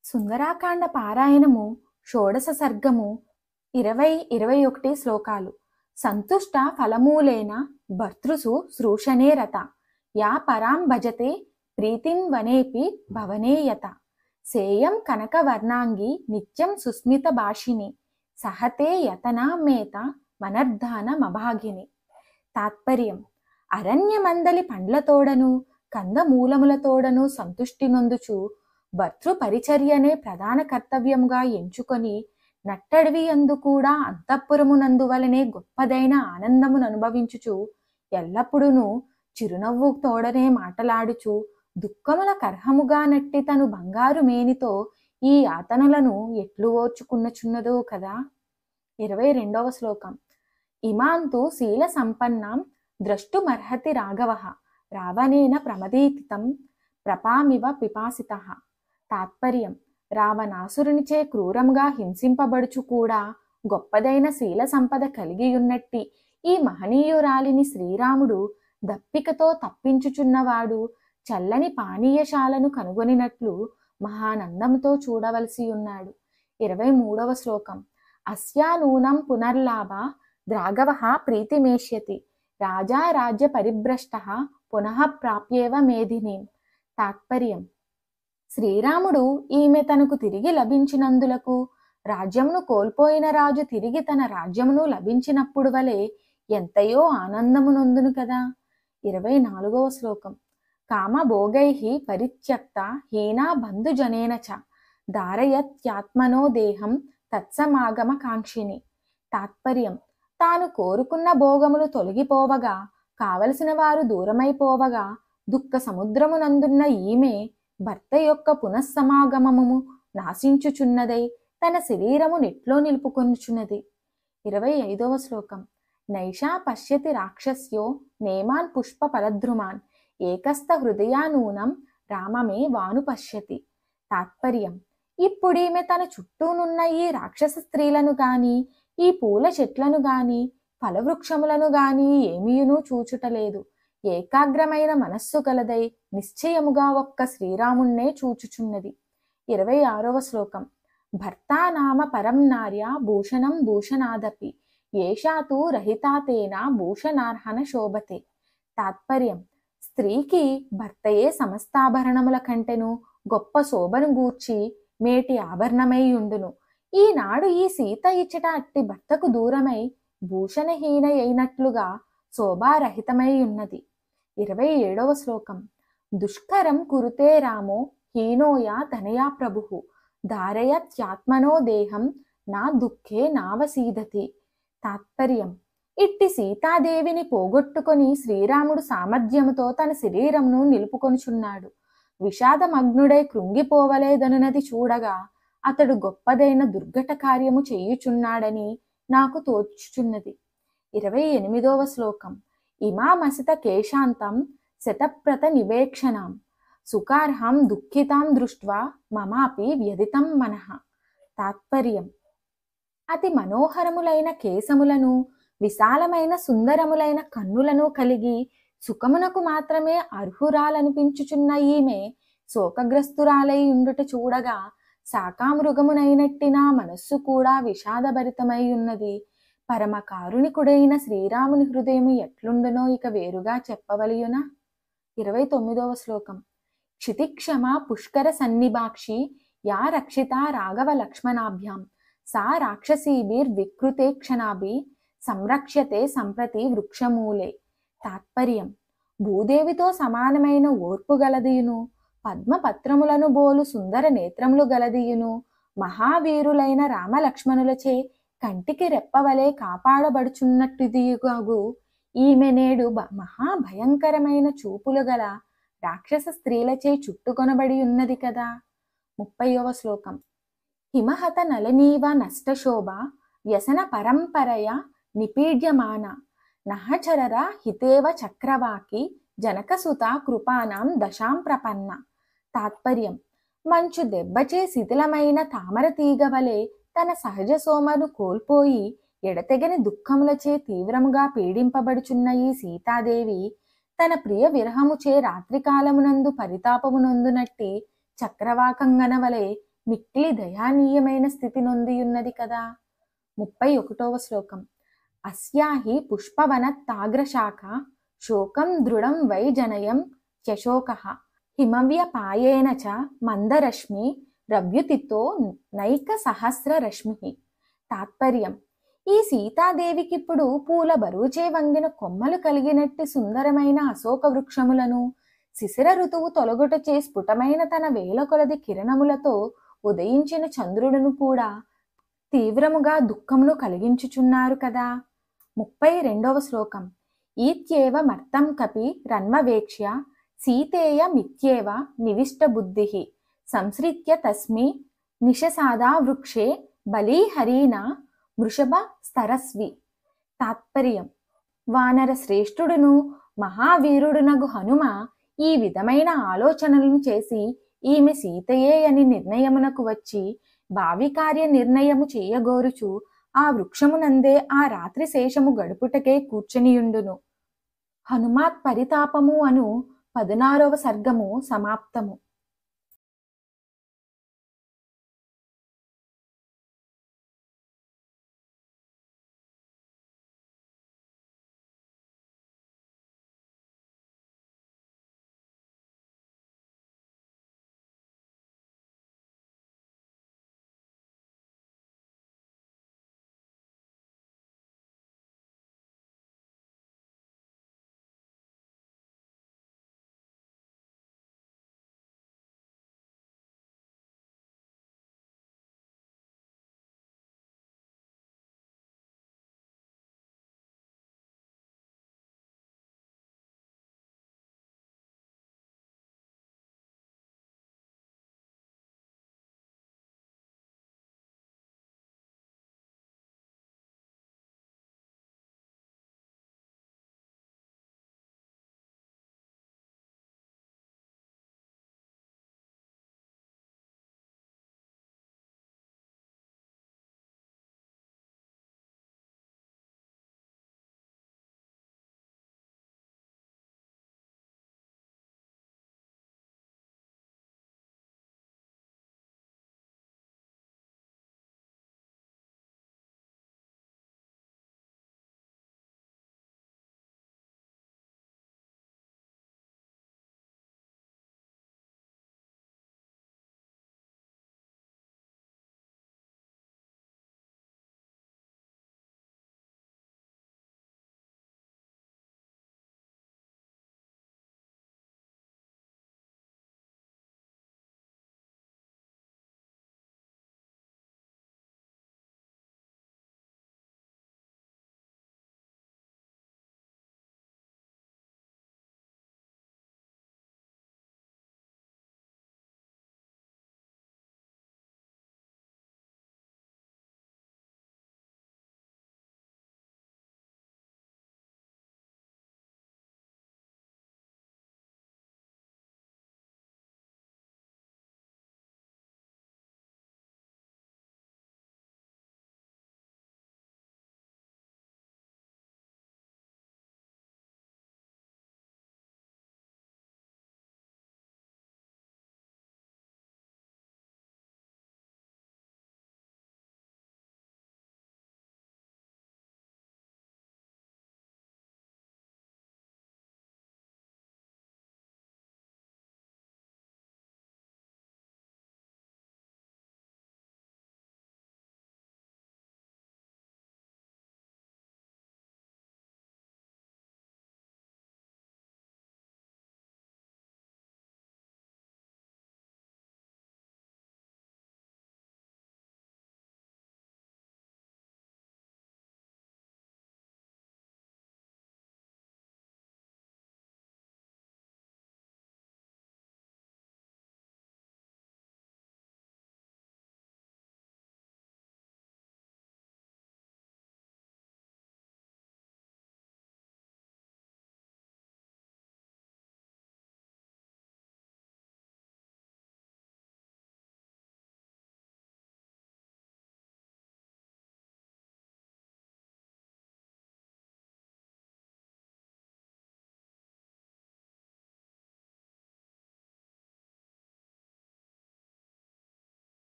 సుందరాకాండ పారాయణము షోడశ సర్గము 20-21 శ్లోకాలు. సంతుష్ట ఫలమూలేన భర్తృసు శ్రూషణే రత యా పరాం భజతే ప్రీతిం వనేపి భవనే యత సేయం కనకవర్ణాంగి నిత్యం సుస్మిత భాషిని సహతే యతనామేత మనర్ధానమభాగిని. తాత్పర్యం: అరణ్యమందలి పండ్లతోడను కందమూలములతోడను సంతుష్టి నొందుచు భర్తృ పరిచర్యనే ప్రధాన కర్తవ్యంగా ఎంచుకొని నట్టడివి యందు కూడా అంతఃపురమునందువలనే గొప్పదైన ఆనందమును అనుభవించుచు ఎల్లప్పుడూ చిరునవ్వు తోడనే మాటలాడుచు దుఃఖముల కర్హముగా నట్టి తను బంగారు మేనితో ఈ యాతనలను ఎట్లు ఓర్చుకున్నచున్నదో కదా. 22వ శ్లోకం. ఇమాంతు శీల సంపన్నాం ద్రష్టుమర్హతి రాఘవః రావణేన ప్రమదీతితం ప్రపామివ పిపాసితః. తాత్పర్యం: రావణాసురునిచే క్రూరంగా హింసింపబడుచు కూడా గొప్పదైన శీల సంపద కలిగియున్నట్టి ఈ మహనీయురాలిని శ్రీరాముడు దప్పికతో తప్పించుచున్నవాడు చల్లని పానీయశాలను కనుగొనినట్లు మహానందంతో చూడవలసి ఉన్నాడు. 23వ శ్లోకం. అస్యానూనం పునర్లాభ ద్రాగవః ప్రీతిమేష్యతి రాజా రాజ్య పరిభ్రష్టః పునః ప్రాప్యేవ మేధినీం. తాత్పర్యం: శ్రీరాముడు ఈమె తనకు తిరిగి లభించినందులకు రాజ్యమును కోల్పోయిన రాజు తిరిగి తన రాజ్యమును లభించినప్పుడు వలె ఎంతయో ఆనందమునొందును కదా. 24వ శ్లోకం. కామభోగైః పరిత్యక్త హీనా బంధుజనేన చ ధారయత్యాత్మనో దేహం తత్సమాగమ కాంక్షిని. తాత్పర్యం: తాను కోరుకున్న భోగములు తొలగిపోవగా కావలసిన వారు దూరమైపోవగా దుఃఖ సముద్రమునందున్న ఈమె భర్త యొక్క పునఃసమాగమము నాశించుచున్నదై తన శరీరము నెట్లో నిలుపుకొనుచున్నది. 25వ శ్లోకం. నైషా పశ్యతి రాక్షస్యో నేమాన్ పుష్ప ఫలద్రుమాన్ ఏకస్థ హృదయానూనం రామమే వాను పశ్యతి. తాత్పర్యం: ఇప్పుడీమె తన చుట్టూనున్న ఈ రాక్షస స్త్రీలను గాని ఈ పూల చెట్లను గాని ఫలవృక్షములను గాని ఏమీయును చూచుటలేదు. ఏకాగ్రమైన మనస్సు గలదై నిశ్చయముగా ఒక్క శ్రీరాముణ్ణే చూచుచున్నది. 26వ శ్లోకం. భర్తా నామ పరం నార్య భూషణం భూషణాదపి ఏషాతు రహితాతేన భూషణార్హన శోభతే. తాత్పర్యం: స్త్రీకి భర్తయే సమస్తాభరణముల కంటెను గొప్ప శోభను గూర్చి మేటి ఆభరణమై ఉండును. ఈనాడు ఈ సీత ఇచ్చట అట్టి భర్తకు దూరమై భూషణహీన అయినట్లుగా శోభారహితమై ఉన్నది. 27వ శ్లోకం. దుష్కరం కురుతే రామో హీనోయా ధనయా ప్రభుః ధారయత్యాత్మనో దేహం నా దుఃఖే నావసీదతి. తాత్పర్యం: ఇట్టి సీతాదేవిని పోగొట్టుకొని శ్రీరాముడు సామర్థ్యముతో తన శరీరమును నిలుపుకొనుచున్నాడు. విషాదమగ్నుడై కృంగిపోవలేదనున్నది చూడగా అతడు గొప్పదైన దుర్ఘట కార్యము చేయుచున్నాడని నాకు తోచుచున్నది. 28వ శ్లోకం. ఇమామసిత కేశాంతం శతప్రత నివేక్షణాం సుఖార్హం దుఃఖితాం దృష్ట్వా మమాపి వ్యధితం మనః. తాత్పర్యం: అతి మనోహరములైన కేశములను విశాలమైన సుందరములైన కన్నులను కలిగి సుఖమునకు మాత్రమే అర్హురాలనిపించుచున్న ఈమె శోకగ్రస్తురాలై ఉండుట చూడగా శాకామృగమునైనట్టి నా మనస్సు కూడా విషాదభరితమై ఉన్నది. పరమ కారుణికుడైన శ్రీరాముని హృదయము ఎట్లుండునో ఇక వేరుగా చెప్పవలయునా. 29వ శ్లోకం. క్షితిక్షమ పుష్కర సన్నిభాక్షి యా రక్షిత రాఘవ లక్ష్మణాభ్యాం సా రాక్షసీభిర్వికృతే క్షణాభి సంరక్ష్యతే సంప్రతి వృక్షమూలే. తాత్పర్యం: భూదేవితో సమానమైన ఓర్పు గలదియును పద్మపత్రములను బోలు సుందర నేత్రములు గలదియును మహావీరులైన రామలక్ష్మణులచే కంటికి రెప్పవలే కాపాడబడుచున్నట్టుదియుగు ఈమె నేడు మహాభయంకరమైన చూపులు గల రాక్షస స్త్రీలచే చుట్టుకొనబడి ఉన్నది కదా. 30వ శ్లోకం. హిమహత నళనీవ నష్టశోభ వ్యసన పరంపరయ నిపీడ్యమాన నహచరర హితేవ చక్రవాకి జనకసుత కృపానాం దశాం ప్రపన్న. తాత్పర్యం: మంచు దెబ్బచే శిథిలమైన తామర తీగ వలె తన సహజ సోమను కోల్పోయి ఎడతెగని దుఃఖములచే తీవ్రముగా పీడింపబడుచున్న ఈ సీతాదేవి తన ప్రియ విరహముచే రాత్రికాలమునందు పరితాపమునందునట్టి చక్రవాకంగన వలె మిక్కిలి దయానీయమైన స్థితి నొందియున్నది కదా. 31వ శ్లోకం. అస్యాహి పుష్పవనత్తాగ్రశాఖ శోకం దృఢం వై జనయం త్యశోకః హిమవ్యపాయేన చ మందరశ్మి రవ్యుతితో నైక సహస్ర రశ్మి. తాత్పర్యం. ఈ సీతాదేవికిప్పుడు పూల బరువుచే వంగిన కొమ్మలు కలిగినట్టి సుందరమైన అశోక వృక్షములను, శిశిర ఋతువు తొలగుటచే స్ఫుటమైన తన వేల కొలది కిరణములతో ఉదయించిన చంద్రుడును కూడా తీవ్రముగా దుఃఖమును కలిగించుచున్నారు కదా. 32వ శ్లోకం. ఈత్యేవ మర్తం కపి రన్వవేక్ష్య సీతేయ మిత్యేవ నివిష్ట బుద్ధిః సంశ్రిత్య తస్మి నిశసాదా వృక్షే బలీహరీనా వృషభ స్తరస్వి. తాత్పర్యం. వానర శ్రేష్ఠుడును మహావీరుడునగు హనుమ ఈ విధమైన ఆలోచనలను చేసి ఈమె సీతయే అని నిర్ణయమునకు వచ్చి భావి కార్య నిర్ణయము చేయగోరుచు ఆ వృక్షమునందే ఆ రాత్రి శేషము గడుపుటకే కూర్చొనియుండును. హనుమాత్ పరితాపము అను 16వ సర్గము సమాప్తము.